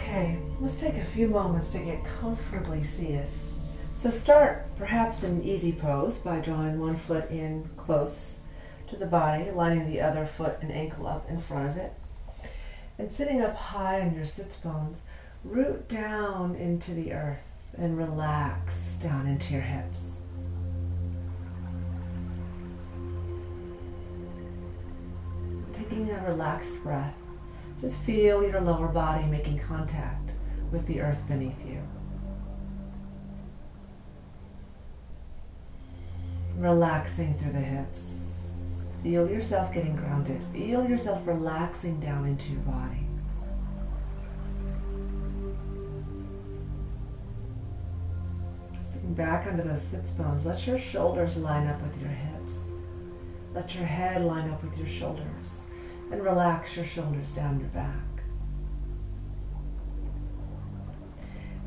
Okay, let's take a few moments to get comfortably seated. So start perhaps in easy pose by drawing one foot in close to the body, lining the other foot and ankle up in front of it. And sitting up high on your sits bones, root down into the earth and relax down into your hips. Taking a relaxed breath, just feel your lower body making contact with the earth beneath you. Relaxing through the hips. Feel yourself getting grounded. Feel yourself relaxing down into your body. Sitting back onto those sits bones, let your shoulders line up with your hips. Let your head line up with your shoulders. And relax your shoulders down your back.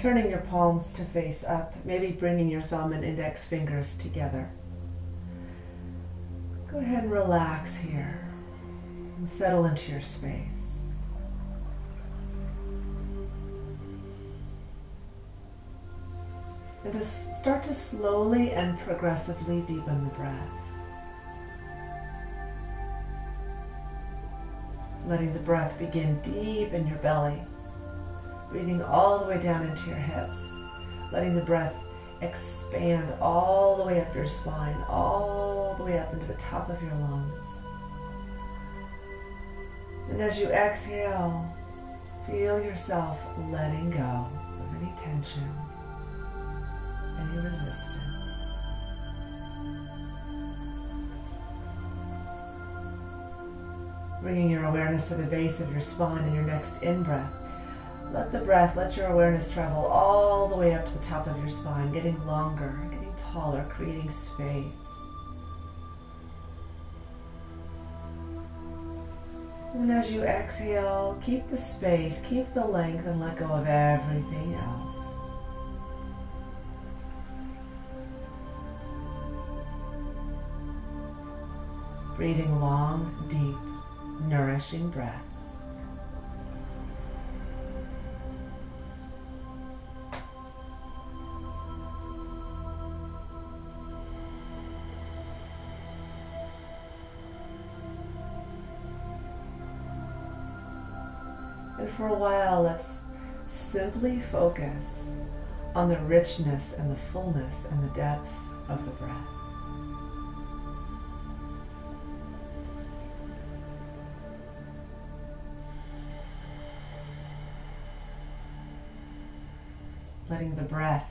Turning your palms to face up, maybe bringing your thumb and index fingers together. Go ahead and relax here and settle into your space. And just start to slowly and progressively deepen the breath. Letting the breath begin deep in your belly, breathing all the way down into your hips, letting the breath expand all the way up your spine, all the way up into the top of your lungs. And as you exhale, feel yourself letting go of any tension, any resistance. Bringing your awareness to the base of your spine in your next in-breath. Let your awareness travel all the way up to the top of your spine, getting longer, getting taller, creating space. And as you exhale, keep the space, keep the length, and let go of everything else. Breathing long, deep, nourishing breaths. And for a while, let's simply focus on the richness and the fullness and the depth of the breath. Letting the breath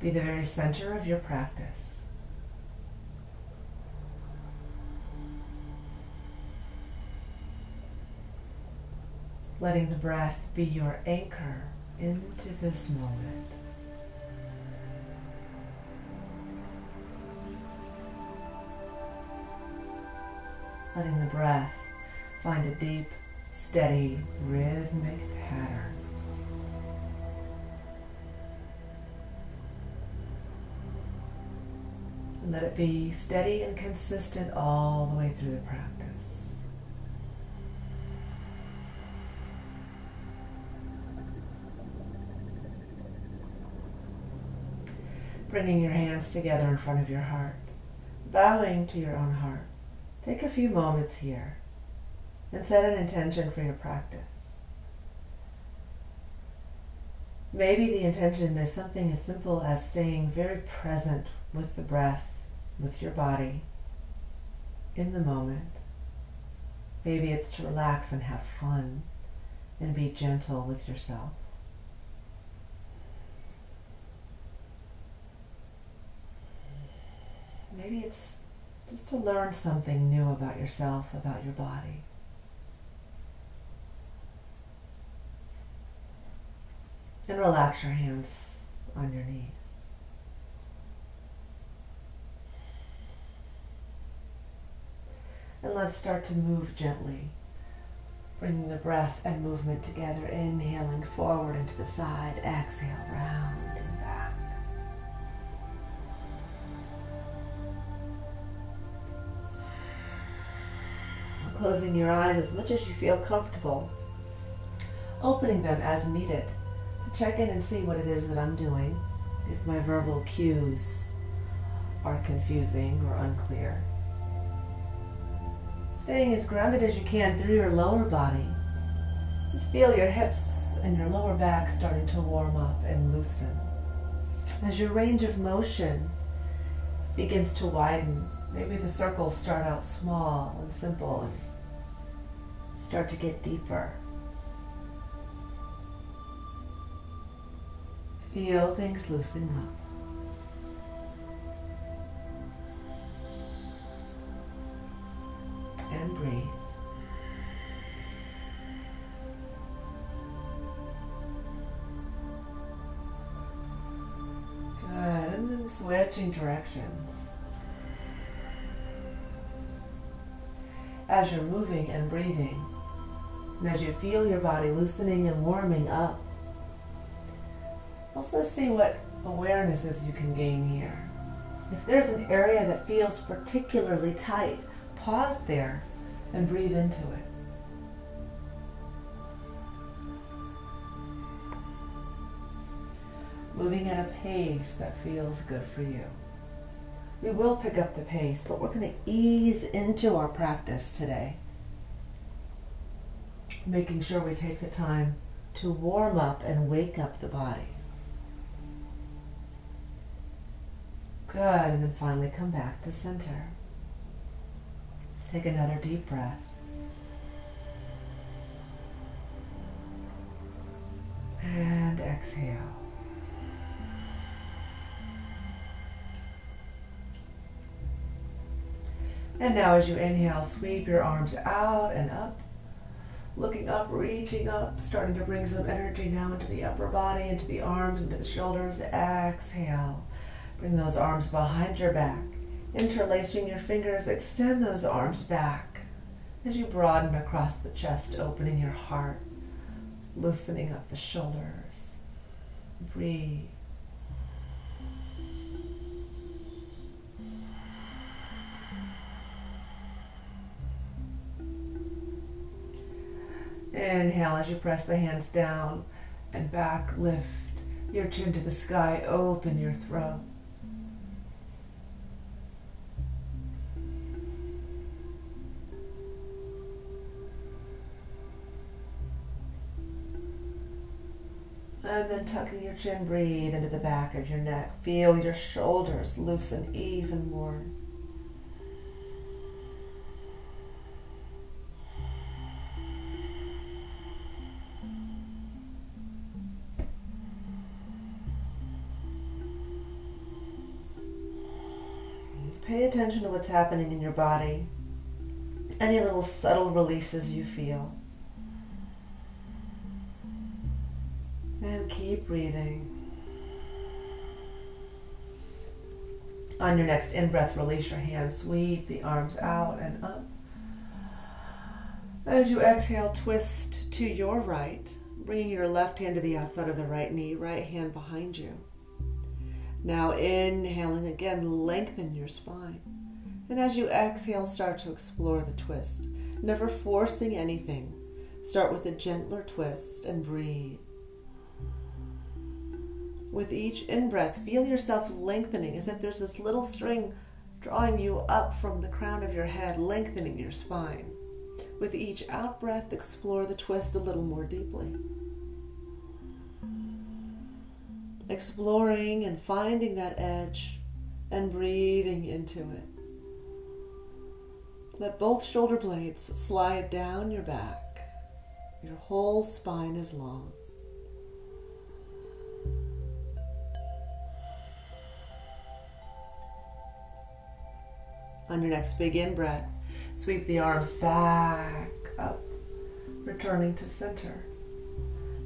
be the very center of your practice. Letting the breath be your anchor into this moment. Letting the breath find a deep, steady, rhythmic pattern. And let it be steady and consistent all the way through the practice. Bringing your hands together in front of your heart, bowing to your own heart. Take a few moments here and set an intention for your practice. Maybe the intention is something as simple as staying very present with the breath, with your body, in the moment. Maybe it's to relax and have fun and be gentle with yourself. Maybe it's just to learn something new about yourself, about your body. And relax your hands on your knees. And let's start to move gently, bringing the breath and movement together, inhaling forward into the side, exhale, round and back. Closing your eyes as much as you feel comfortable. opening them as needed to check in and see what it is that I'm doing, if my verbal cues are confusing or unclear. Staying as grounded as you can through your lower body. Just feel your hips and your lower back starting to warm up and loosen. As your range of motion begins to widen, maybe the circles start out small and simple and start to get deeper. Feel things loosening up. And breathe. Good, and then switching directions. As you're moving and breathing, and as you feel your body loosening and warming up, also see what awarenesses you can gain here. If there's an area that feels particularly tight, pause there and breathe into it. Moving at a pace that feels good for you. We will pick up the pace, but we're going to ease into our practice today. Making sure we take the time to warm up and wake up the body. Good, and then finally come back to center. Take another deep breath. And exhale. And now as you inhale, sweep your arms out and up. Looking up, reaching up, starting to bring some energy now into the upper body, into the arms, into the shoulders. Exhale. Bring those arms behind your back. Interlacing your fingers, extend those arms back as you broaden across the chest, opening your heart, loosening up the shoulders. Breathe. Inhale as you press the hands down and back, lift your chin to the sky, open your throat. And then tucking your chin, breathe into the back of your neck. Feel your shoulders loosen even more. Pay attention to what's happening in your body. Any little subtle releases you feel. And keep breathing. On your next in-breath, release your hands. Sweep the arms out and up. As you exhale, twist to your right, bringing your left hand to the outside of the right knee, right hand behind you. Now inhaling again, lengthen your spine. And as you exhale, start to explore the twist. Never forcing anything. Start with a gentler twist and breathe. With each in-breath, feel yourself lengthening as if there's this little string drawing you up from the crown of your head, lengthening your spine. With each out-breath, explore the twist a little more deeply. Exploring and finding that edge and breathing into it. Let both shoulder blades slide down your back. Your whole spine is long. On your next big in-breath, sweep the arms back up, returning to center.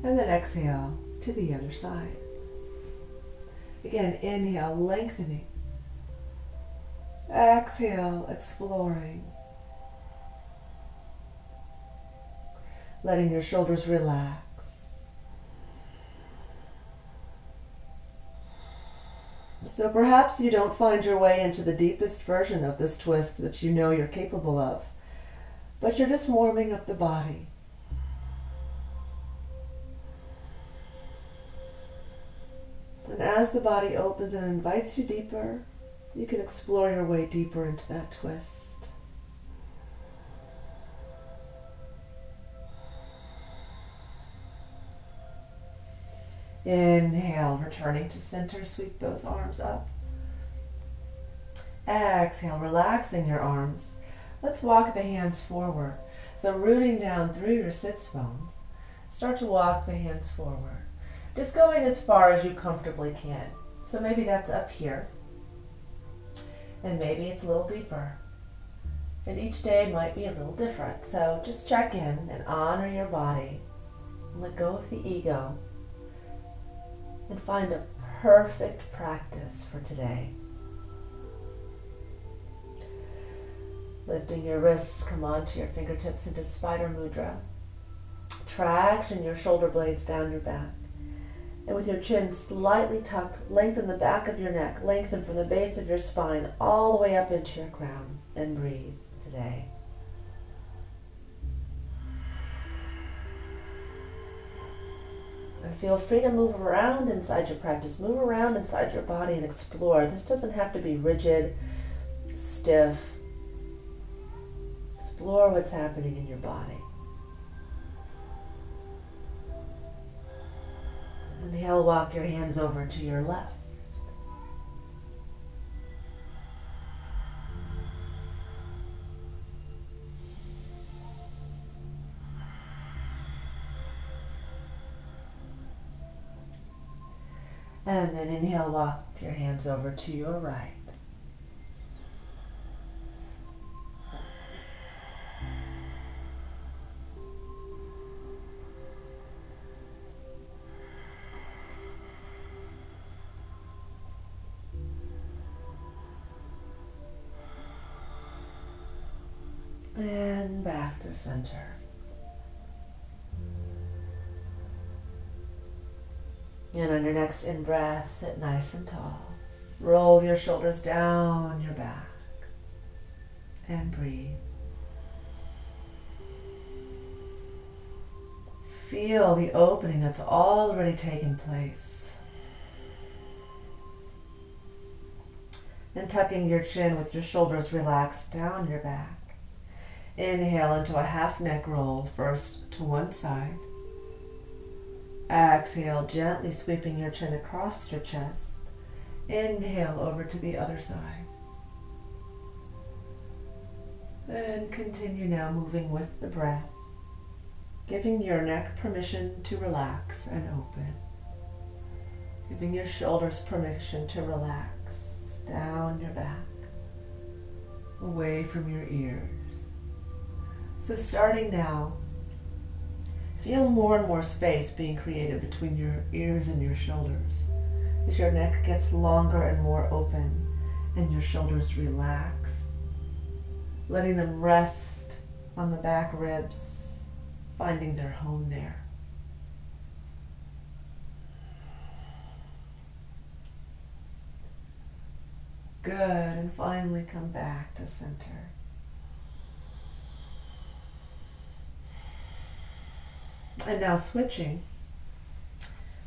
And then exhale to the other side. Again, inhale, lengthening. Exhale, exploring. Letting your shoulders relax. So perhaps you don't find your way into the deepest version of this twist that you know you're capable of, but you're just warming up the body. And as the body opens and invites you deeper, you can explore your way deeper into that twist. Inhale, returning to center, sweep those arms up. Exhale, relaxing your arms. Let's walk the hands forward. So rooting down through your sits bones, start to walk the hands forward. Just going as far as you comfortably can. So maybe that's up here, and maybe it's a little deeper. And each day might be a little different. So just check in and honor your body. And let go of the ego. And find a perfect practice for today. Lifting your wrists, come onto your fingertips into Spider Mudra. Traction your shoulder blades down your back. And with your chin slightly tucked, lengthen the back of your neck. Lengthen from the base of your spine all the way up into your crown. And breathe today. And feel free to move around inside your practice. Move around inside your body and explore. This doesn't have to be rigid, stiff. Explore what's happening in your body. Inhale, walk your hands over to your left. And then inhale, walk your hands over to your right. And back to center. And on your next in-breath, sit nice and tall. Roll your shoulders down your back. And breathe. Feel the opening that's already taken place. And tucking your chin with your shoulders relaxed down your back. Inhale into a half neck roll, first to one side. Exhale, gently sweeping your chin across your chest. Inhale over to the other side. And continue now moving with the breath, giving your neck permission to relax and open. Giving your shoulders permission to relax down your back, away from your ears. So starting now, feel more and more space being created between your ears and your shoulders as your neck gets longer and more open and your shoulders relax, letting them rest on the back ribs, finding their home there. Good, and finally come back to center. And now switching,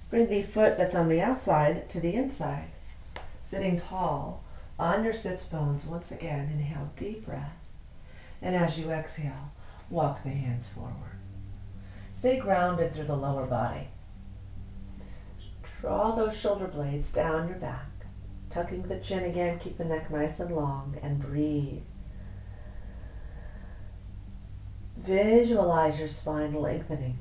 bring the foot that's on the outside to the inside, sitting tall on your sits bones. Once again, inhale, deep breath. And as you exhale, walk the hands forward. Stay grounded through the lower body. Draw those shoulder blades down your back, tucking the chin again, keep the neck nice and long, and breathe. Visualize your spine lengthening.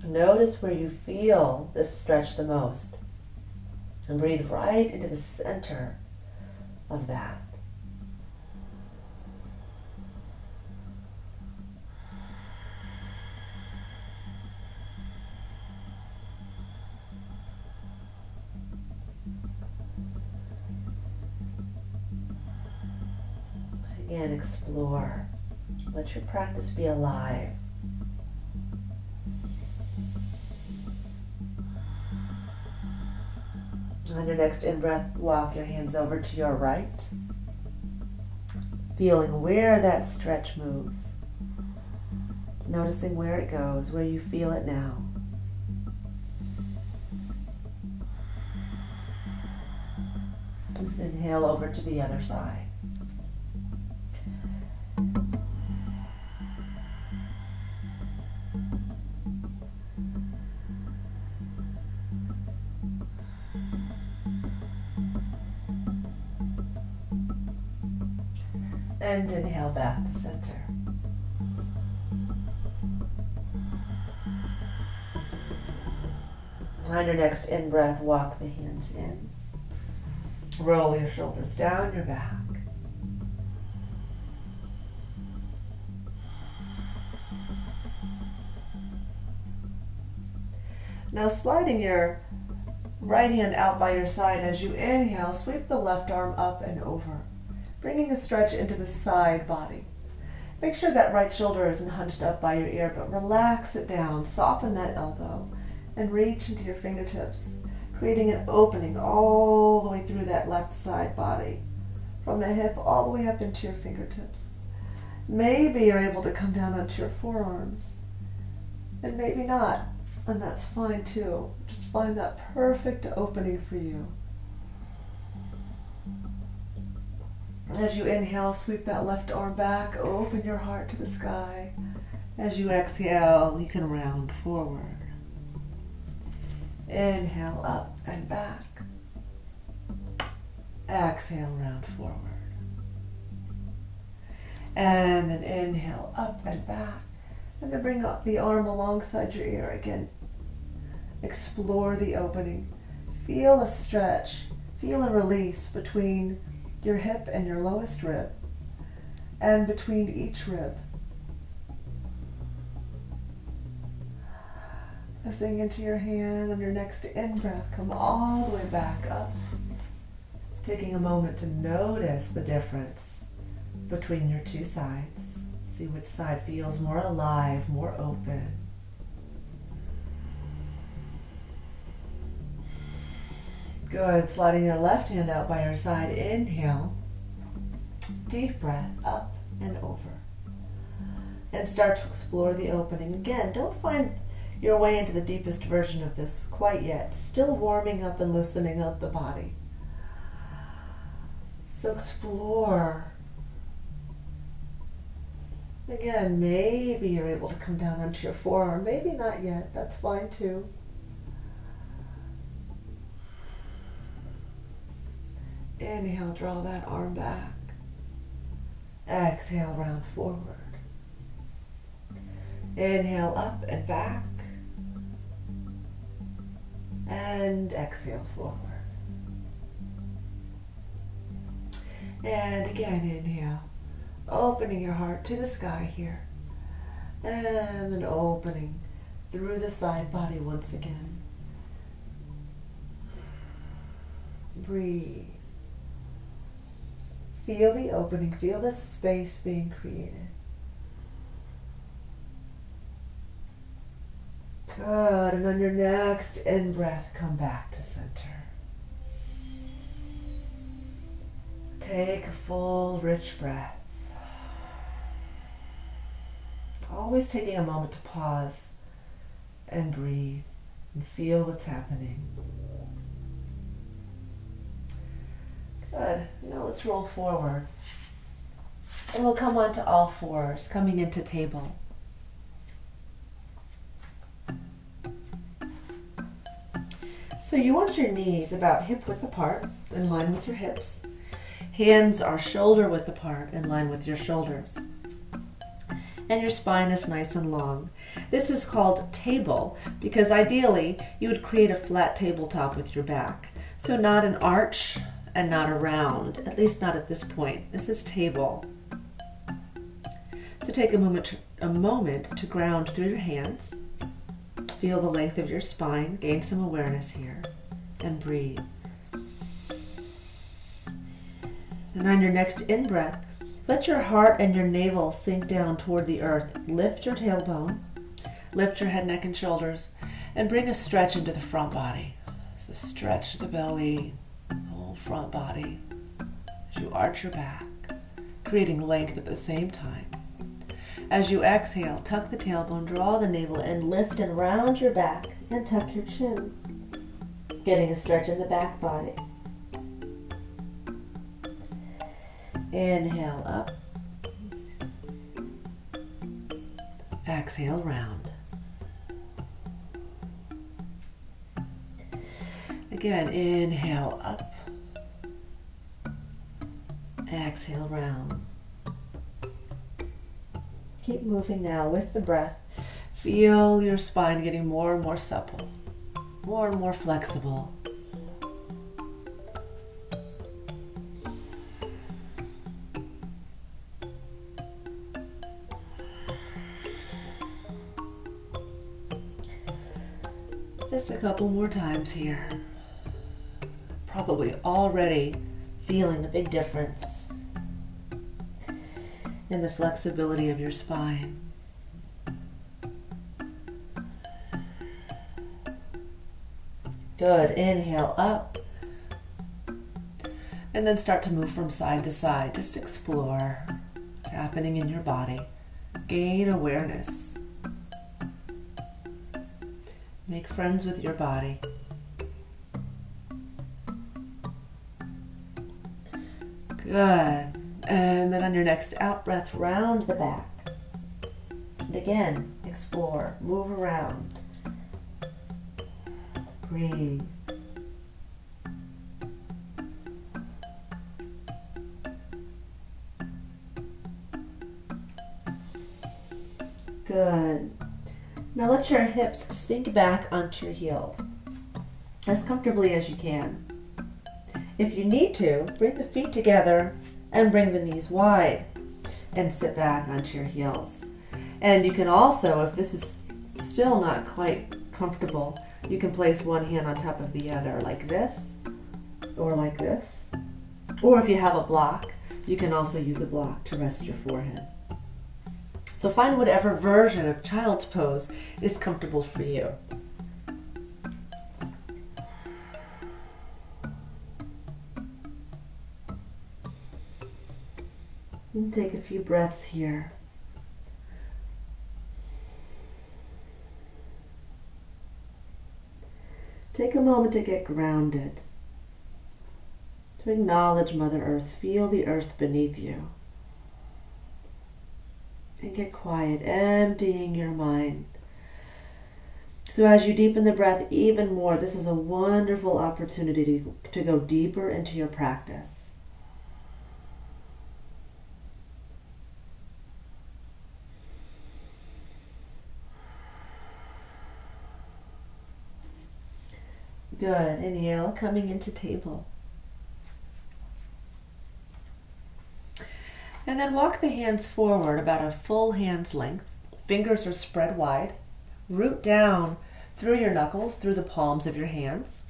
Notice where you feel this stretch the most, and breathe right into the center of that. Again, explore. Let your practice be alive. On your next in-breath, walk your hands over to your right, feeling where that stretch moves, noticing where it goes, where you feel it now. Inhale over to the other side. And inhale back to center. On your next in-breath, walk the hands in. Roll your shoulders down your back. Now sliding your right hand out by your side as you inhale, sweep the left arm up and over, bringing a stretch into the side body. Make sure that right shoulder isn't hunched up by your ear, but relax it down, soften that elbow, and reach into your fingertips, creating an opening all the way through that left side body, from the hip all the way up into your fingertips. Maybe you're able to come down onto your forearms, and maybe not, and that's fine too. Just find that perfect opening for you. As you inhale, sweep that left arm back, open your heart to the sky. As you exhale, you can round forward. Inhale up and back. Exhale, round forward. And then inhale up and back. And then bring up the arm alongside your ear again. Explore the opening. Feel a stretch. Feel a release between your hip and your lowest rib, and between each rib. Pressing into your hand on your next in-breath, come all the way back up. Taking a moment to notice the difference between your two sides. See which side feels more alive, more open. Good. Sliding your left hand out by your side. Inhale. Deep breath up and over. And start to explore the opening. Again, don't find your way into the deepest version of this quite yet. Still warming up and loosening up the body. So explore. Again, maybe you're able to come down onto your forearm. Maybe not yet. That's fine too. Inhale, draw that arm back. Exhale, round forward. Inhale, up and back. And exhale, forward. And again, inhale. Opening your heart to the sky here. And then opening through the side body once again. Breathe. Feel the opening, feel the space being created. Good, and on your next in-breath, come back to center. Take a full, rich breath. Always taking a moment to pause and breathe and feel what's happening. Good. Now let's roll forward. And we'll come onto all fours, coming into table. So you want your knees about hip width apart, in line with your hips. Hands are shoulder width apart, in line with your shoulders. And your spine is nice and long. This is called table because ideally you would create a flat tabletop with your back. So not an arch and not a round, at least not at this point. This is table. So take a moment to ground through your hands. Feel the length of your spine, gain some awareness here, and breathe. And on your next in-breath, let your heart and your navel sink down toward the earth. Lift your tailbone, lift your head, neck, and shoulders, and bring a stretch into the front body. So stretch the belly, whole front body, as you arch your back, creating length at the same time. As you exhale, tuck the tailbone, draw the navel in, lift and round your back, and tuck your chin, getting a stretch in the back body. Inhale up. Exhale round. Again, inhale up. Exhale round. Keep moving now with the breath. Feel your spine getting more and more supple, more and more flexible. Just a couple more times here. Probably already feeling a big difference in the flexibility of your spine. Good. Inhale up. And then start to move from side to side. Just explore what's happening in your body. Gain awareness. Make friends with your body. Good. And then on your next out breath, round the back. And again, explore, move around. Breathe. Good. Now let your hips sink back onto your heels as comfortably as you can. If you need to, bring the feet together and bring the knees wide and sit back onto your heels. And you can also, if this is still not quite comfortable, you can place one hand on top of the other like this or like this. Or if you have a block, you can also use a block to rest your forehead. So find whatever version of child's pose is comfortable for you. And take a few breaths here. Take a moment to get grounded, to acknowledge Mother Earth, feel the earth beneath you, and get quiet, emptying your mind. So as you deepen the breath even more, this is a wonderful opportunity to go deeper into your practice. Good. Inhale, coming into table. And then walk the hands forward about a full hand's length. Fingers are spread wide. Root down through your knuckles, through the palms of your hands.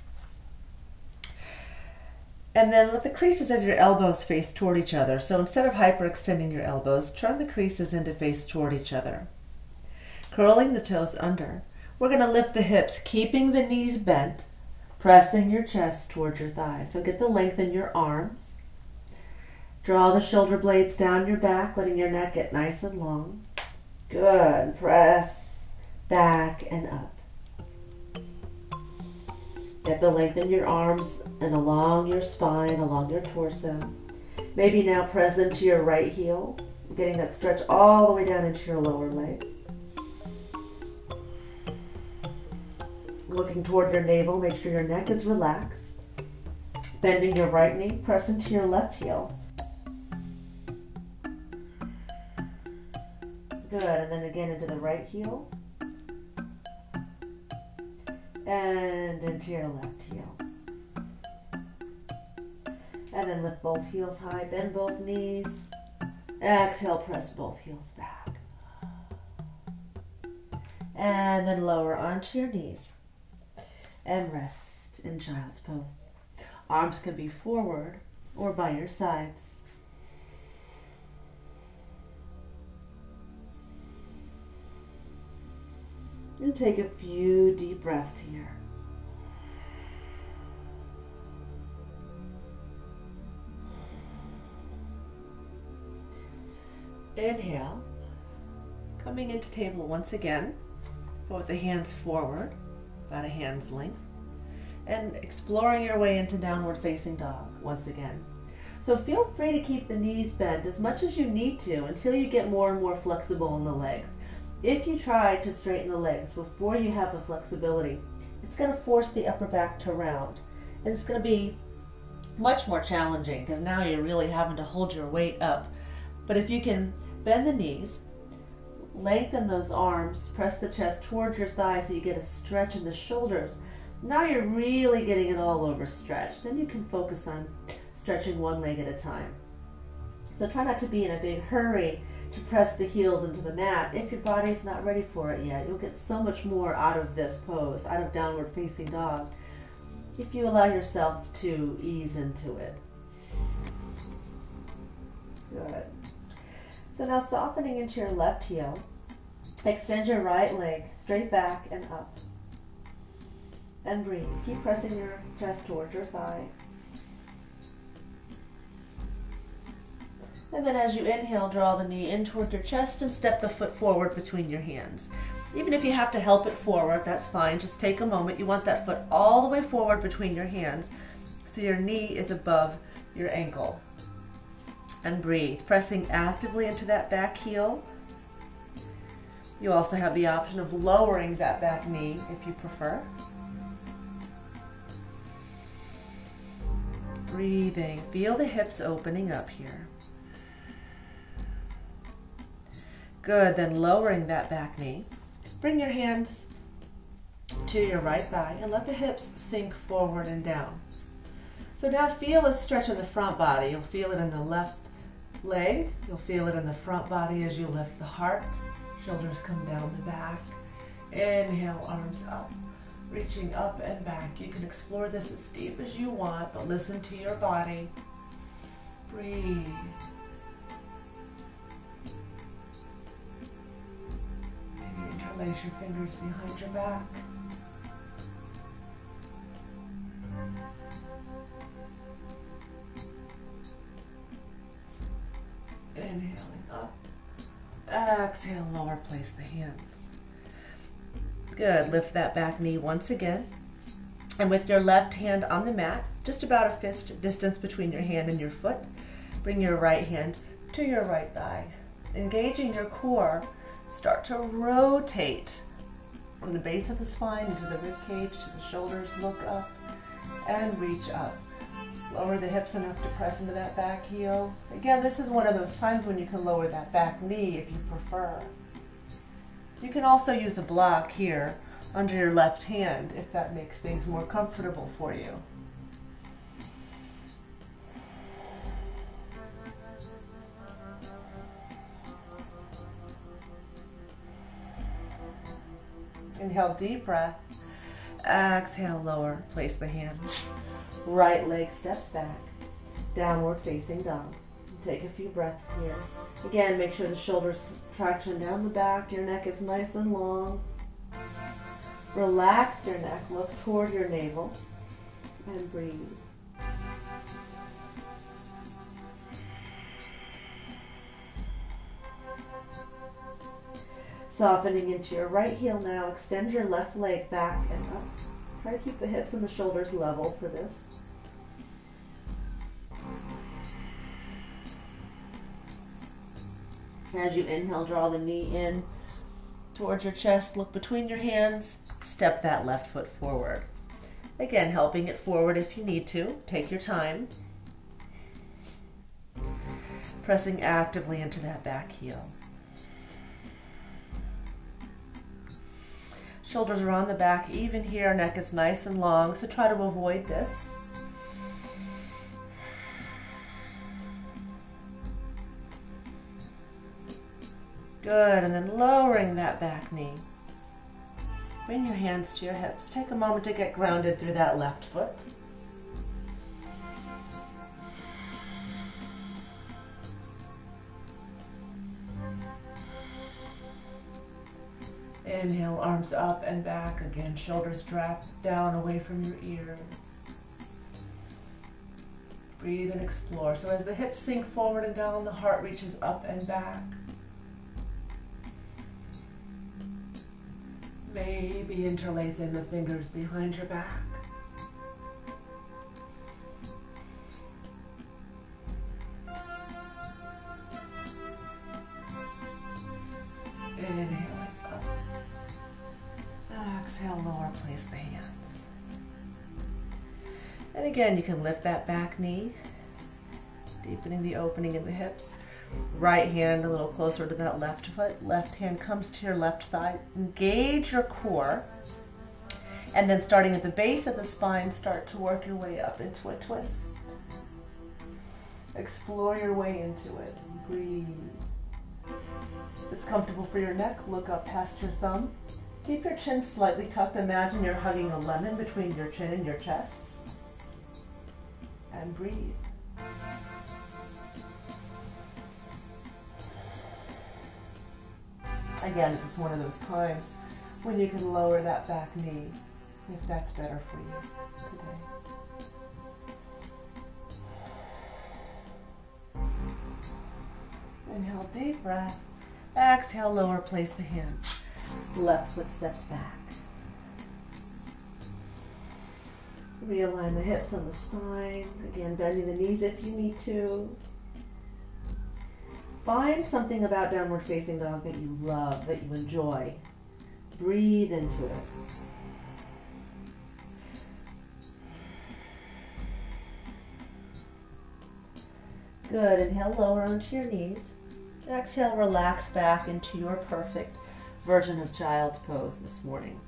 And then let the creases of your elbows face toward each other. So instead of hyperextending your elbows, turn the creases into face toward each other. Curling the toes under. We're going to lift the hips, keeping the knees bent, pressing your chest towards your thighs. So get the length in your arms. Draw the shoulder blades down your back, letting your neck get nice and long. Good. Press back and up. Get the length in your arms and along your spine, along your torso. Maybe now press into your right heel, getting that stretch all the way down into your lower leg. Looking toward your navel, make sure your neck is relaxed. Bending your right knee, press into your left heel. Good, and then again into the right heel. And into your left heel. And then lift both heels high, bend both knees. Exhale, press both heels back. And then lower onto your knees. And rest in child's pose. Arms can be forward or by your sides. And take a few deep breaths here. Inhale, coming into table once again, with the hands forward, about a hand's length, and exploring your way into downward facing dog once again. So feel free to keep the knees bent as much as you need to until you get more and more flexible in the legs. If you try to straighten the legs before you have the flexibility, it's going to force the upper back to round. And it's going to be much more challenging because now you're really having to hold your weight up. But if you can bend the knees, lengthen those arms, press the chest towards your thighs so you get a stretch in the shoulders, now you're really getting it all overstretched. Then you can focus on stretching one leg at a time. So try not to be in a big hurry to press the heels into the mat if your body's not ready for it yet. You'll get so much more out of this pose, out of downward facing dog, if you allow yourself to ease into it. Good. So now softening into your left heel, extend your right leg straight back and up. And breathe. Keep pressing your chest towards your thigh. And then as you inhale, draw the knee in toward your chest and step the foot forward between your hands. Even if you have to help it forward, that's fine. Just take a moment. You want that foot all the way forward between your hands so your knee is above your ankle. And breathe, pressing actively into that back heel. You also have the option of lowering that back knee if you prefer. Breathing, feel the hips opening up here. Good, then lowering that back knee. Bring your hands to your right thigh and let the hips sink forward and down. So now feel a stretch in the front body. You'll feel it in the left leg. You'll feel it in the front body as you lift the heart. Shoulders come down the back. Inhale, arms up, reaching up and back. You can explore this as deep as you want, but listen to your body. Breathe. Maybe interlace your fingers behind your back. Inhaling up. Exhale, lower, place the hands. Good, lift that back knee once again. And with your left hand on the mat, just about a fist distance between your hand and your foot, bring your right hand to your right thigh. Engaging your core, start to rotate from the base of the spine into the rib cage, to the shoulders, look up and reach up. Lower the hips enough to press into that back heel. Again, this is one of those times when you can lower that back knee if you prefer. You can also use a block here under your left hand if that makes things more comfortable for you. Inhale, deep breath. Exhale, lower, place the hands. Right leg steps back, downward facing dog. Take a few breaths here. Again, make sure the shoulders traction down the back, your neck is nice and long. Relax your neck, look toward your navel, and breathe. Softening into your right heel now, extend your left leg back and up. Try to keep the hips and the shoulders level for this. As you inhale, draw the knee in towards your chest, look between your hands, step that left foot forward. Again, helping it forward if you need to. Take your time. Pressing actively into that back heel. Shoulders are on the back, even here, neck is nice and long, so try to avoid this. Good, and then lowering that back knee. Bring your hands to your hips. Take a moment to get grounded through that left foot. Inhale, arms up and back. Again, shoulders drop down away from your ears. Breathe and explore. So as the hips sink forward and down, the heart reaches up and back. Maybe interlacing the fingers behind your back. place the hands. And again, you can lift that back knee, deepening the opening in the hips. Right hand a little closer to that left foot. Left hand comes to your left thigh. Engage your core. And then starting at the base of the spine, start to work your way up into a twist. Explore your way into it. Breathe. If it's comfortable for your neck, look up past your thumb. Keep your chin slightly tucked. Imagine you're hugging a lemon between your chin and your chest. And breathe. Again, this is one of those times when you can lower that back knee if that's better for you today. Inhale, deep breath. Exhale, lower, place the hand. Left foot steps back. Realign the hips on the spine. Again, bending the knees if you need to. Find something about downward facing dog that you love, that you enjoy. Breathe into it. Good. Inhale, lower onto your knees. Exhale, relax back into your perfect version of child's pose this morning.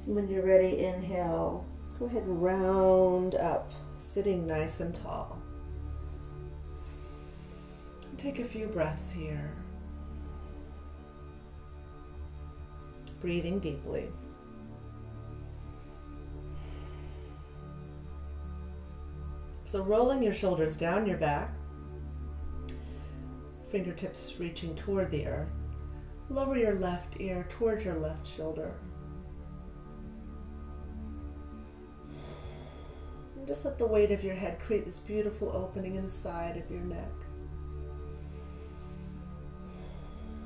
When you're ready, inhale. Go ahead and round up, sitting nice and tall. Take a few breaths here. Breathing deeply. So rolling your shoulders down your back, fingertips reaching toward the earth. Lower your left ear towards your left shoulder. Just let the weight of your head create this beautiful opening in the side of your neck.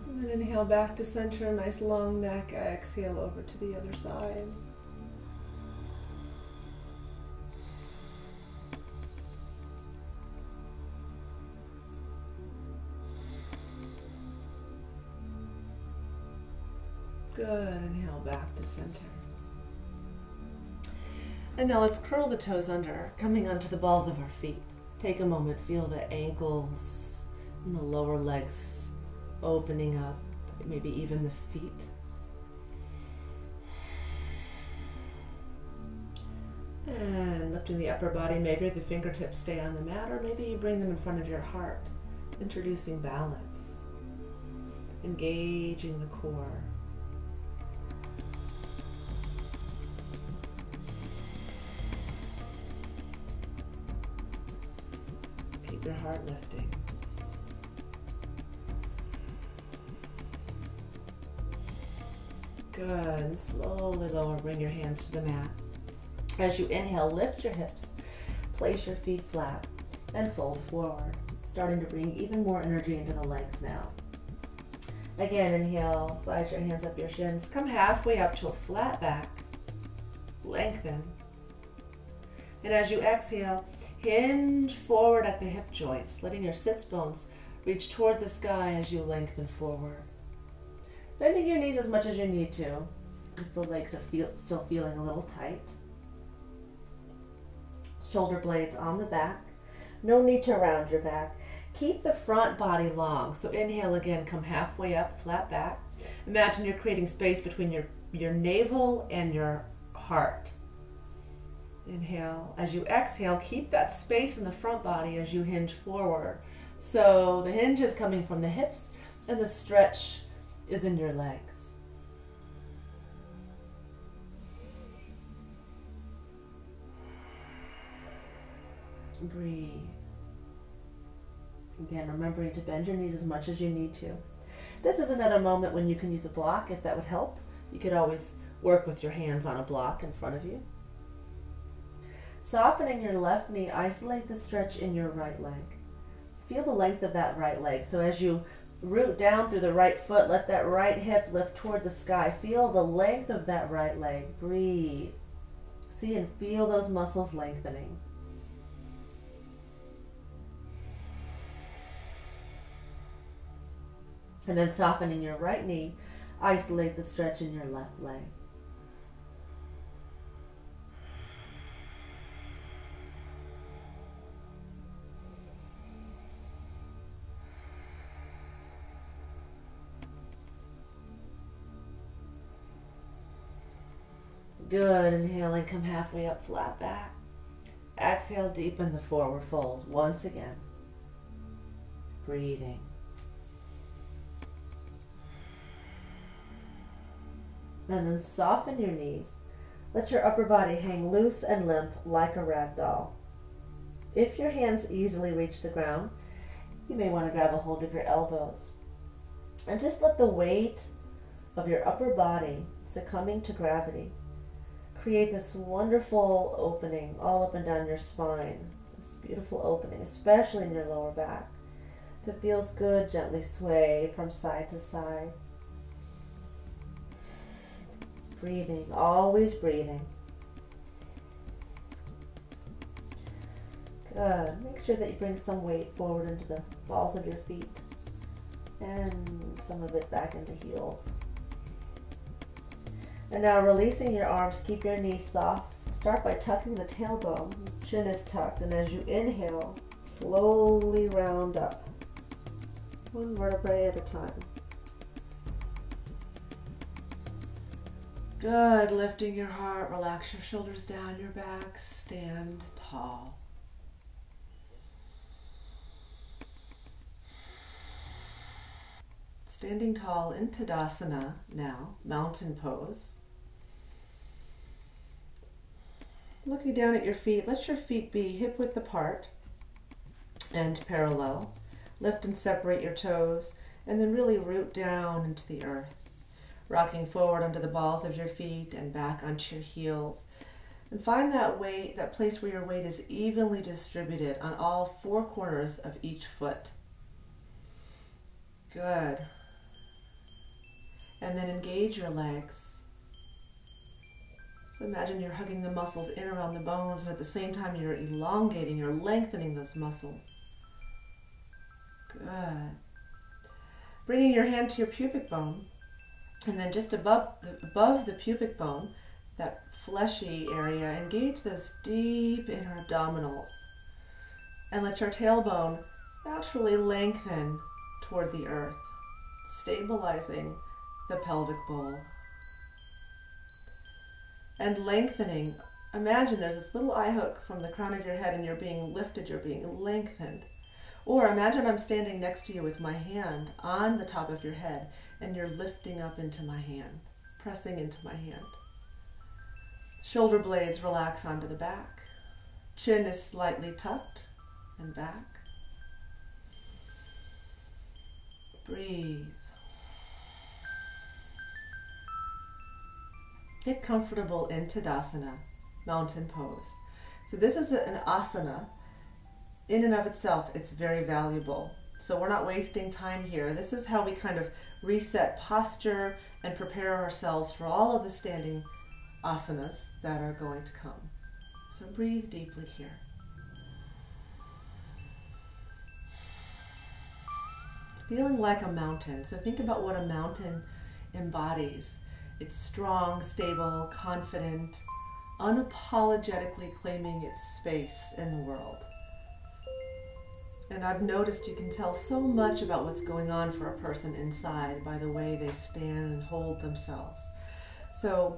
And then inhale back to center, nice long neck. Exhale over to the other side. Good. Inhale back to center. And now let's curl the toes under, coming onto the balls of our feet. Take a moment, feel the ankles and the lower legs opening up, maybe even the feet. And lifting the upper body, maybe the fingertips stay on the mat, or maybe you bring them in front of your heart, introducing balance, engaging the core. Your heart lifting. Good. Slowly lower, bring your hands to the mat. As you inhale, lift your hips, place your feet flat, and fold forward, starting to bring even more energy into the legs now. Again, inhale, slide your hands up your shins, come halfway up to a flat back, lengthen. And as you exhale, hinge forward at the hip joints, letting your sits bones reach toward the sky as you lengthen forward. Bending your knees as much as you need to, if the legs are still feeling a little tight. Shoulder blades on the back. No need to round your back. Keep the front body long. So inhale again, come halfway up, flat back. Imagine you're creating space between your navel and your heart. Inhale. As you exhale, keep that space in the front body as you hinge forward. So the hinge is coming from the hips and the stretch is in your legs. Breathe. Again, remembering to bend your knees as much as you need to. This is another moment when you can use a block if that would help. You could always work with your hands on a block in front of you. Softening your left knee, isolate the stretch in your right leg. feel the length of that right leg. So as you root down through the right foot, let that right hip lift toward the sky. Feel the length of that right leg. Breathe. See and feel those muscles lengthening. And then softening your right knee, isolate the stretch in your left leg. Good. Inhaling, come halfway up, flat back. Exhale, deepen the forward fold once again. Breathing. And then soften your knees. Let your upper body hang loose and limp like a rag doll. If your hands easily reach the ground, you may want to grab a hold of your elbows. And just let the weight of your upper body succumbing to gravity create this wonderful opening all up and down your spine. This beautiful opening, especially in your lower back. If it feels good, gently sway from side to side. Breathing, always breathing. Good. Make sure that you bring some weight forward into the balls of your feet and some of it back into heels. And now releasing your arms, keep your knees soft. Start by tucking the tailbone. Chin is tucked, and as you inhale, slowly round up. One vertebrae at a time. Good. Lifting your heart, relax your shoulders down your back, stand tall. Standing tall in Tadasana now, mountain pose. Looking down at your feet, let your feet be hip width apart and parallel. Lift and separate your toes, and then really root down into the earth. Rocking forward onto the balls of your feet and back onto your heels. And find that weight, that place where your weight is evenly distributed on all four corners of each foot. Good. And then engage your legs. So imagine you're hugging the muscles in around the bones, and at the same time you're elongating, you're lengthening those muscles. Good. Bringing your hand to your pubic bone, and then just above the pubic bone, that fleshy area, engage those deep inner abdominals. And let your tailbone naturally lengthen toward the earth, stabilizing the pelvic bowl. And lengthening. Imagine there's this little eye hook from the crown of your head and you're being lifted, you're being lengthened. Or imagine I'm standing next to you with my hand on the top of your head and you're lifting up into my hand, pressing into my hand. Shoulder blades relax onto the back. Chin is slightly tucked and back. Breathe. Get comfortable in Tadasana, mountain pose. So this is an asana. In and of itself, it's very valuable. So we're not wasting time here. This is how we kind of reset posture and prepare ourselves for all of the standing asanas that are going to come. So breathe deeply here. Feeling like a mountain. So think about what a mountain embodies. It's strong, stable, confident, unapologetically claiming its space in the world. And I've noticed you can tell so much about what's going on for a person inside by the way they stand and hold themselves. So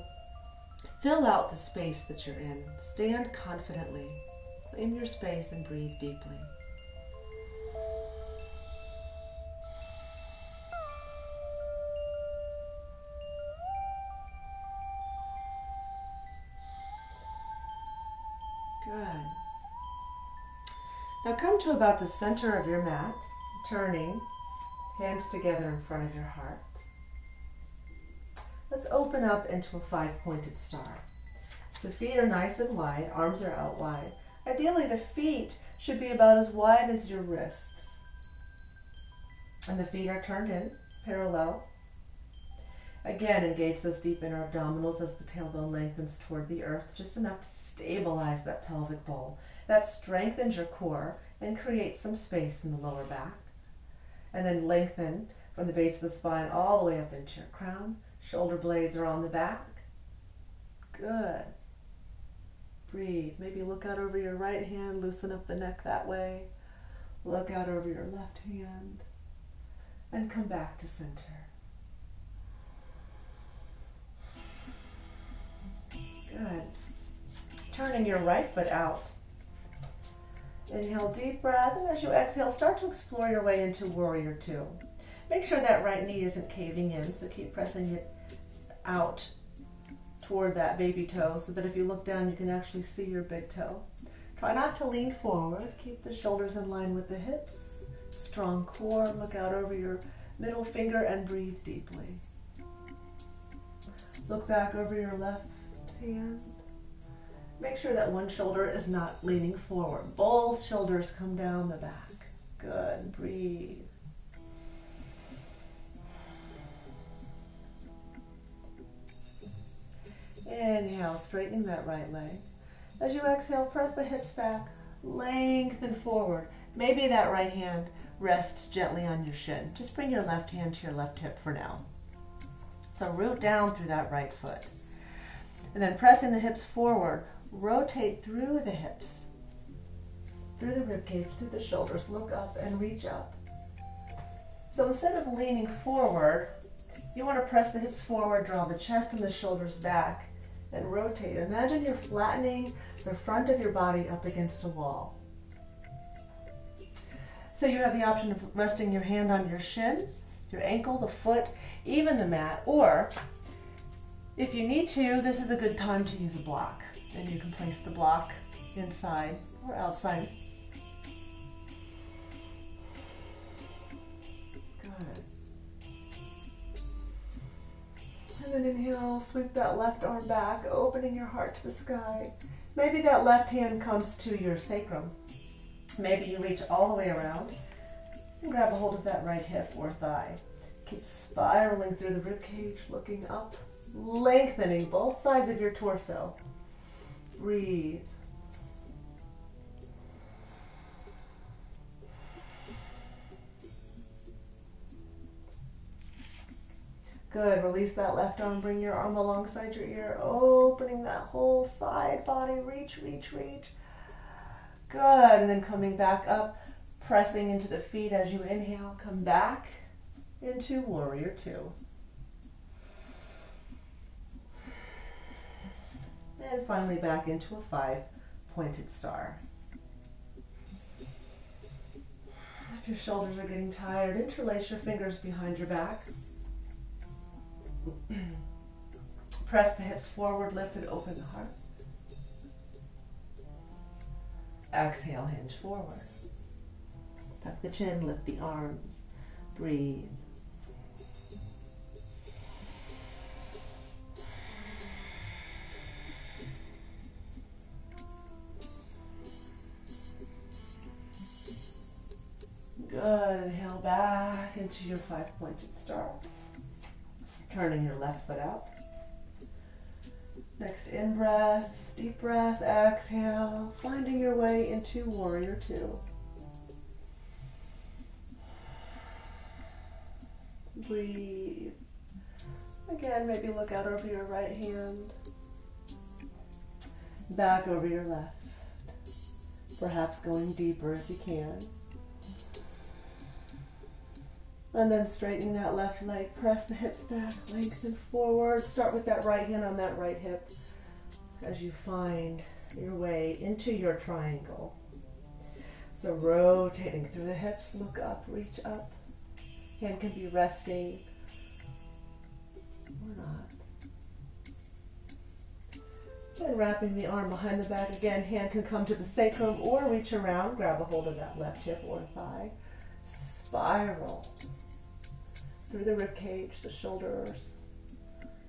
fill out the space that you're in. Stand confidently. Claim your space and breathe deeply. Good. Now come to about the center of your mat, turning, hands together in front of your heart. Let's open up into a 5-pointed star. So feet are nice and wide, arms are out wide. Ideally the feet should be about as wide as your wrists. And the feet are turned in, parallel. Again, engage those deep inner abdominals as the tailbone lengthens toward the earth, just enough to stabilize that pelvic bowl. That strengthens your core and creates some space in the lower back. And then lengthen from the base of the spine all the way up into your crown. Shoulder blades are on the back. Good. Breathe. Maybe look out over your right hand, loosen up the neck that way. Look out over your left hand and come back to center. Good. Turning your right foot out. Inhale, deep breath, and as you exhale, start to explore your way into Warrior Two. Make sure that right knee isn't caving in, so keep pressing it out toward that baby toe so that if you look down, you can actually see your big toe. Try not to lean forward. Keep the shoulders in line with the hips. Strong core. Look out over your middle finger and breathe deeply. Look back over your left hand. Make sure that one shoulder is not leaning forward. Both shoulders come down the back. Good. Breathe. Inhale, straightening that right leg. As you exhale, press the hips back, lengthen forward. Maybe that right hand rests gently on your shin. Just bring your left hand to your left hip for now. So root down through that right foot. And then pressing the hips forward, rotate through the hips, through the ribcage, through the shoulders. Look up and reach up. So instead of leaning forward, you want to press the hips forward, draw the chest and the shoulders back, and rotate. Imagine you're flattening the front of your body up against a wall. So you have the option of resting your hand on your shin, your ankle, the foot, even the mat, or if you need to, this is a good time to use a block. And you can place the block inside or outside. Good. And then inhale, sweep that left arm back, opening your heart to the sky. Maybe that left hand comes to your sacrum. Maybe you reach all the way around and grab a hold of that right hip or thigh. Keep spiraling through the ribcage, looking up, lengthening both sides of your torso. Breathe. Good. Release that left arm. Bring your arm alongside your ear, opening that whole side body. Reach, reach, reach. Good. And then coming back up, pressing into the feet as you inhale. Come back into Warrior Two. And finally back into a 5-pointed star. If your shoulders are getting tired, interlace your fingers behind your back. Press the hips forward, lift and open the heart. Exhale, hinge forward. Tuck the chin, lift the arms. Breathe. Good. Inhale back into your 5-pointed star. Turning your left foot out. Next in breath, deep breath, exhale, finding your way into Warrior Two. Breathe. Again, maybe look out over your right hand, back over your left, perhaps going deeper if you can. And then straightening that left leg, press the hips back, lengthen forward. Start with that right hand on that right hip as you find your way into your triangle. So rotating through the hips, look up, reach up. Hand can be resting or not. And wrapping the arm behind the back again, hand can come to the sacrum or reach around, grab a hold of that left hip or thigh. Spiral through the ribcage, the shoulders.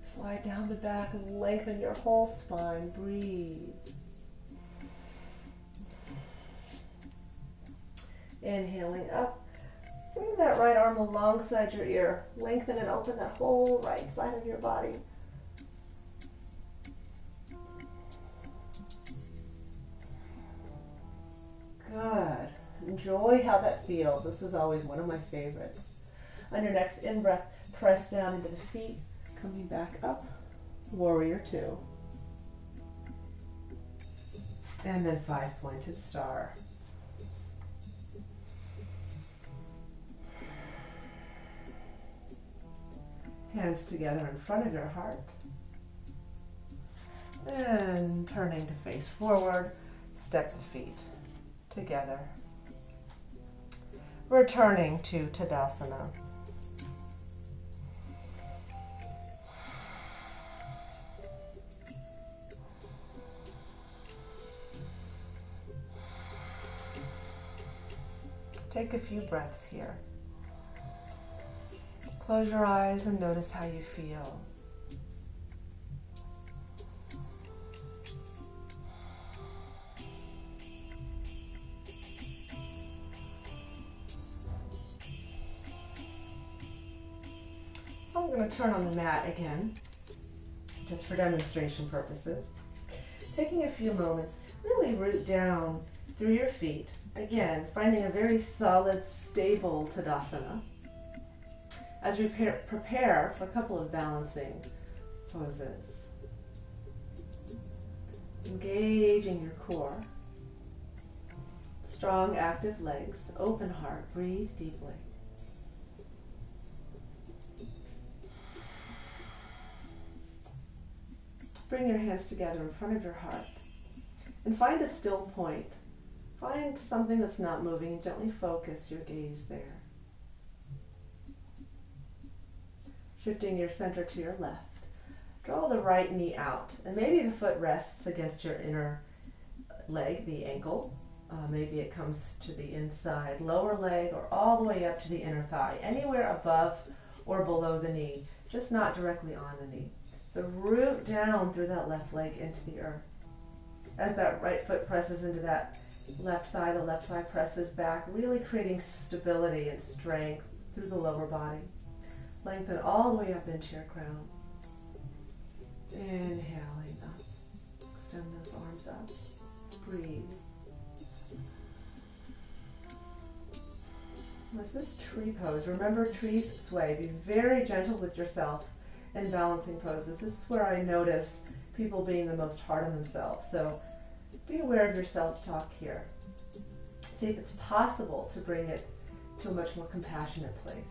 Slide down the back and lengthen your whole spine. Breathe. Inhaling up. Bring Bring that right arm alongside your ear. Lengthen and open that whole right side of your body. Good. Enjoy how that feels. This is always one of my favorites. On your next in-breath, press down into the feet, coming back up, warrior two. And then 5-pointed star. Hands together in front of your heart. And turning to face forward, step the feet together. Returning to Tadasana. Take a few breaths here. Close your eyes and notice how you feel. So I'm going to turn on the mat again, just for demonstration purposes. Taking a few moments, really root down through your feet. Again, finding a very solid, stable Tadasana. As we prepare for a couple of balancing poses. Engaging your core. Strong, active legs, open heart, breathe deeply. Bring your hands together in front of your heart and find a still point. Find something that's not moving and gently focus your gaze there. Shifting your center to your left. Draw the right knee out, and maybe the foot rests against your inner leg, the ankle. Maybe it comes to the inside lower leg or all the way up to the inner thigh, anywhere above or below the knee, just not directly on the knee. So root down through that left leg into the earth. As that right foot presses into that left thigh, the left thigh presses back, really creating stability and strength through the lower body. Lengthen all the way up into your crown. Inhaling up. Extend those arms up. Breathe. This is tree pose. Remember, trees sway. Be very gentle with yourself in balancing poses. This is where I notice people being the most hard on themselves. So be aware of your self-talk here. See if it's possible to bring it to a much more compassionate place.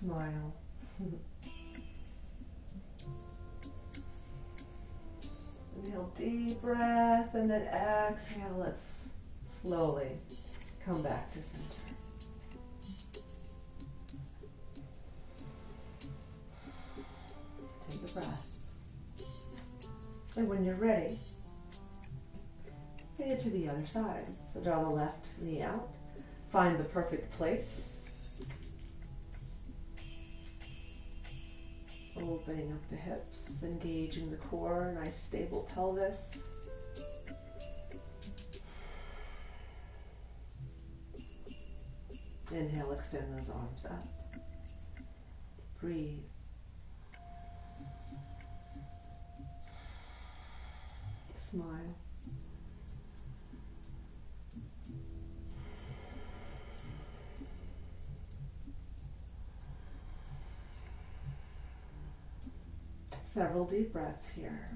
Smile. Inhale, deep breath, and then exhale. Let's slowly come back to center. Take a breath. And when you're ready, bring it to the other side. So draw the left knee out. Find the perfect place. Opening up the hips, engaging the core, nice stable pelvis. Inhale, extend those arms up. Breathe. Smile. Several deep breaths here.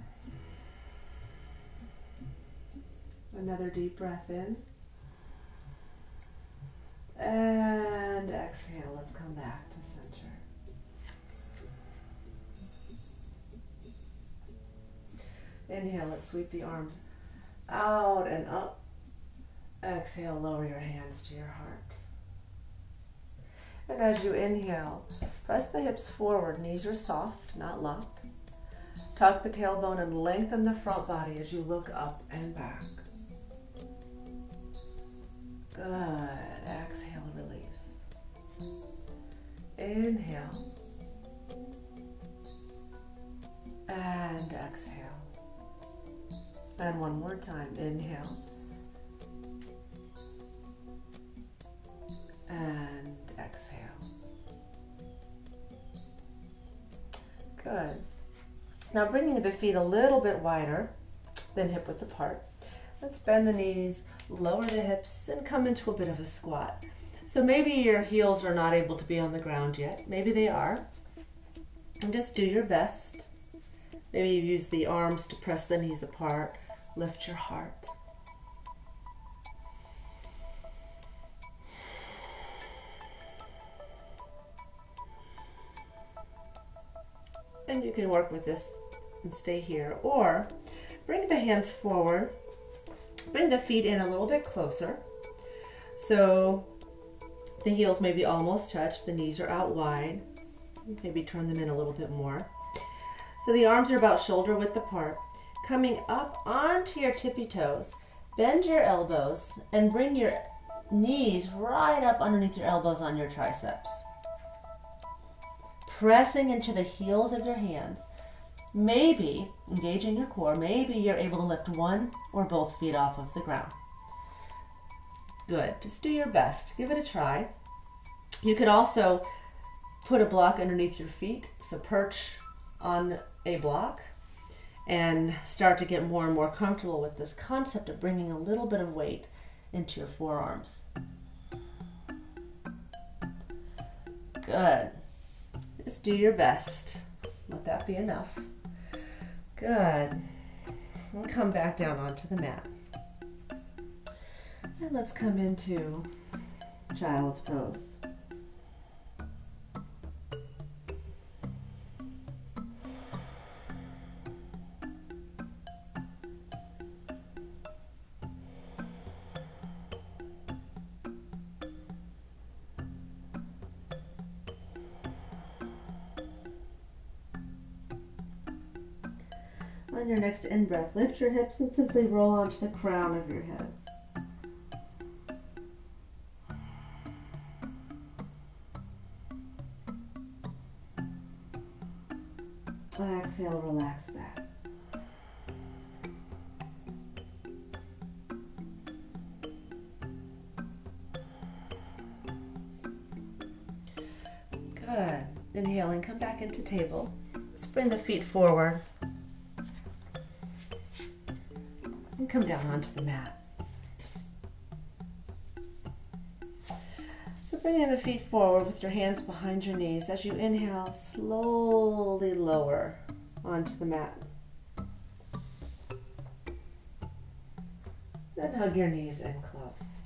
Another deep breath in. And exhale. Let's come back to center. Inhale, let's sweep the arms out and up. Exhale, lower your hands to your heart. And as you inhale, press the hips forward. Knees are soft, not locked. Tuck the tailbone and lengthen the front body as you look up and back. Good. Exhale, release. Inhale. And exhale. And one more time. Inhale. Now bringing the feet a little bit wider than hip width apart. Let's bend the knees, lower the hips, and come into a bit of a squat. So maybe your heels are not able to be on the ground yet. Maybe they are. And just do your best. Maybe you use the arms to press the knees apart. Lift your heart. And you can work with this and stay here. Or bring the hands forward. Bring the feet in a little bit closer. So the heels maybe almost touch. The knees are out wide. Maybe turn them in a little bit more. So the arms are about shoulder width apart. Coming up onto your tippy toes. Bend your elbows and bring your knees right up underneath your elbows on your triceps. Pressing into the heels of your hands. Maybe, engaging your core, maybe you're able to lift one or both feet off of the ground. Good, just do your best. Give it a try. You could also put a block underneath your feet, so perch on a block and start to get more and more comfortable with this concept of bringing a little bit of weight into your forearms. Good. Just do your best. Let that be enough. Good. And come back down onto the mat. And let's come into child's pose. On your next in-breath, lift your hips and simply roll onto the crown of your head. Exhale, relax back. Good. Inhaling, come back into table. Let's bring the feet forward. And come down onto the mat. So bringing the feet forward with your hands behind your knees. As you inhale, slowly lower onto the mat. Then hug your knees in close.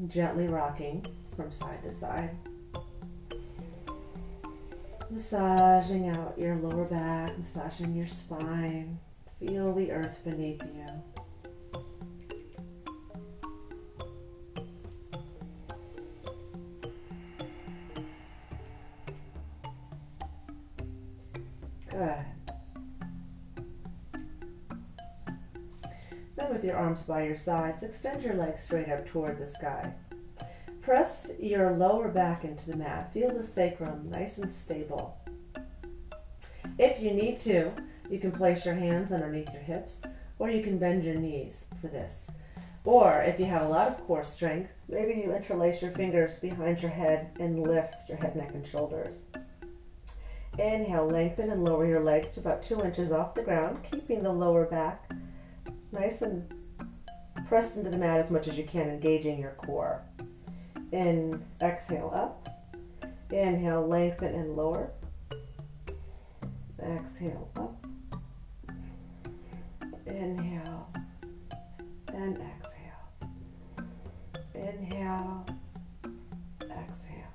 Gently rocking from side to side. Massaging out your lower back, massaging your spine. Feel the earth beneath you. Good. Then with your arms by your sides, extend your legs straight up toward the sky. Press your lower back into the mat. Feel the sacrum nice and stable. If you need to, you can place your hands underneath your hips, or you can bend your knees for this. Or if you have a lot of core strength, maybe you interlace your fingers behind your head and lift your head, neck, and shoulders. Inhale, lengthen and lower your legs to about 2 inches off the ground, keeping the lower back nice and pressed into the mat as much as you can, engaging your core. Exhale up. Inhale, lengthen and lower. Exhale up. Inhale and exhale. Inhale, exhale.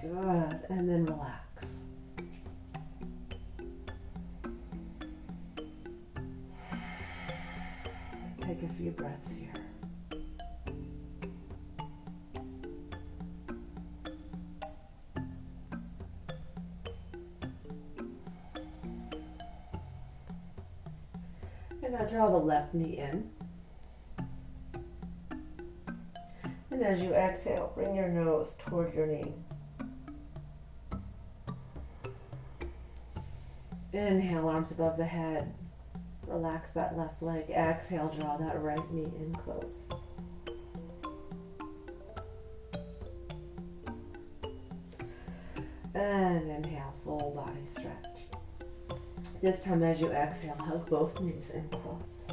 Good, and then relax. Take a few breaths here. And now draw the left knee in. And as you exhale, bring your nose toward your knee. Inhale, arms above the head. Relax that left leg. Exhale, draw that right knee in close. And inhale, full body stretch. This time as you exhale, hug both knees in close.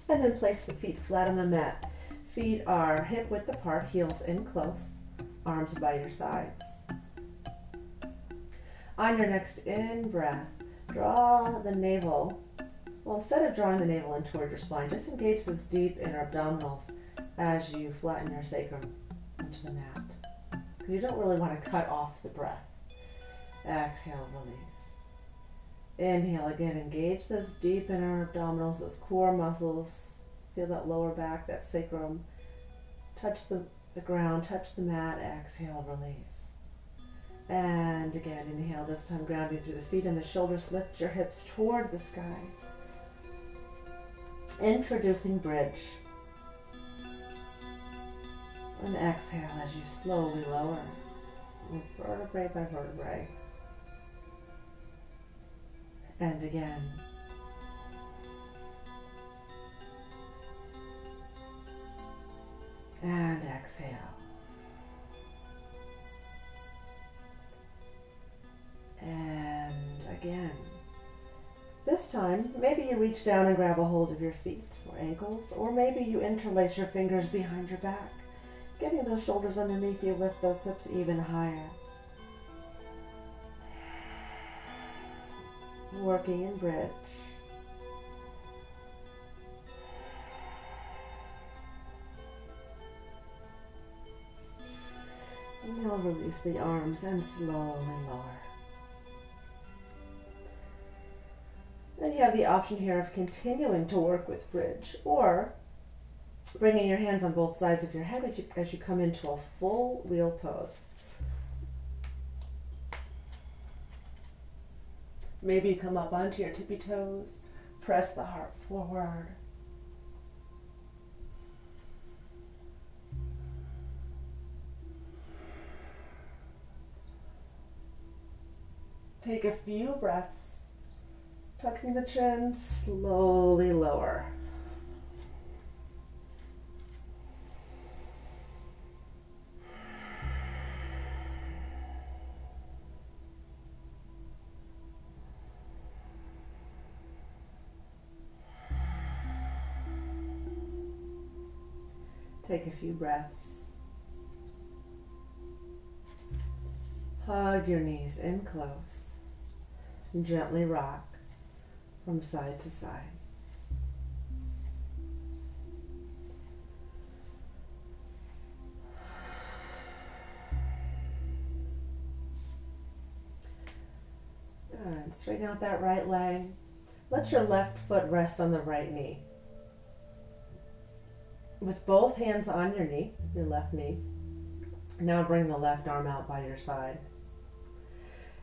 And then place the feet flat on the mat. Feet are hip width apart, heels in close, arms by your sides. On your next in-breath, draw the navel. Well, instead of drawing the navel in toward your spine, just engage those deep inner abdominals as you flatten your sacrum into the mat. Because you don't really want to cut off the breath. Exhale, release. Inhale again, engage those deep inner abdominals, those core muscles. Feel that lower back, that sacrum. Touch the ground, touch the mat. Exhale, release. And again, inhale, this time grounding through the feet and the shoulders. Lift your hips toward the sky. Introducing bridge. And exhale as you slowly lower, vertebrae by vertebrae. And again. And exhale. And again. This time, maybe you reach down and grab a hold of your feet or ankles, or maybe you interlace your fingers behind your back. Getting those shoulders underneath you, lift those hips even higher. Working in bridge. And now release the arms and slowly lower. Then you have the option here of continuing to work with bridge, or bringing your hands on both sides of your head as you come into a full wheel pose. Maybe you come up onto your tippy toes, press the heart forward. Take a few breaths, tucking the chin, slowly lower. Take a few breaths. Hug your knees in close and gently rock from side to side. Good. Straighten out that right leg. Let your left foot rest on the right knee. With both hands on your knee, your left knee, now bring the left arm out by your side.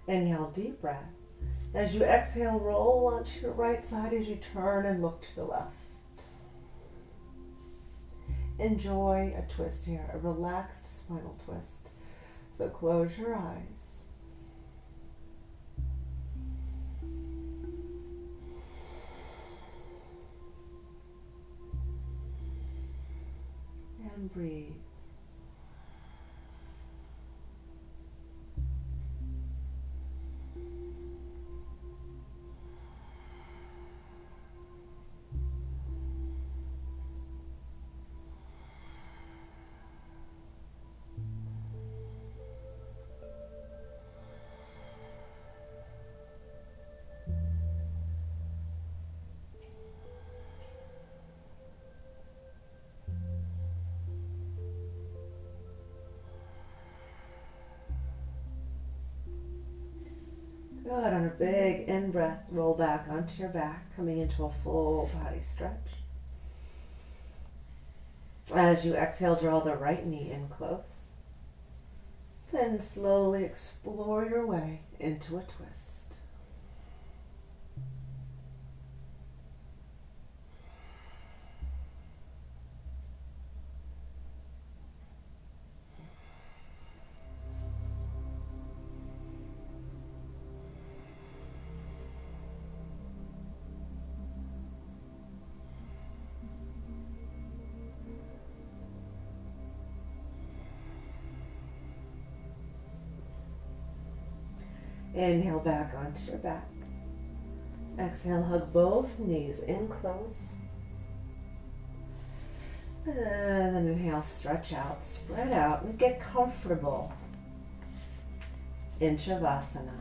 Inhale, deep breath. As you exhale, roll onto your right side as you turn and look to the left. Enjoy a twist here, a relaxed spinal twist. So close your eyes. And breathe. Good. On a big in-breath, roll back onto your back, coming into a full body stretch. As you exhale, draw the right knee in close. Then slowly explore your way into a twist. Inhale back onto your back. Exhale, hug both knees in close. And then inhale, stretch out, spread out, and get comfortable in Savasana.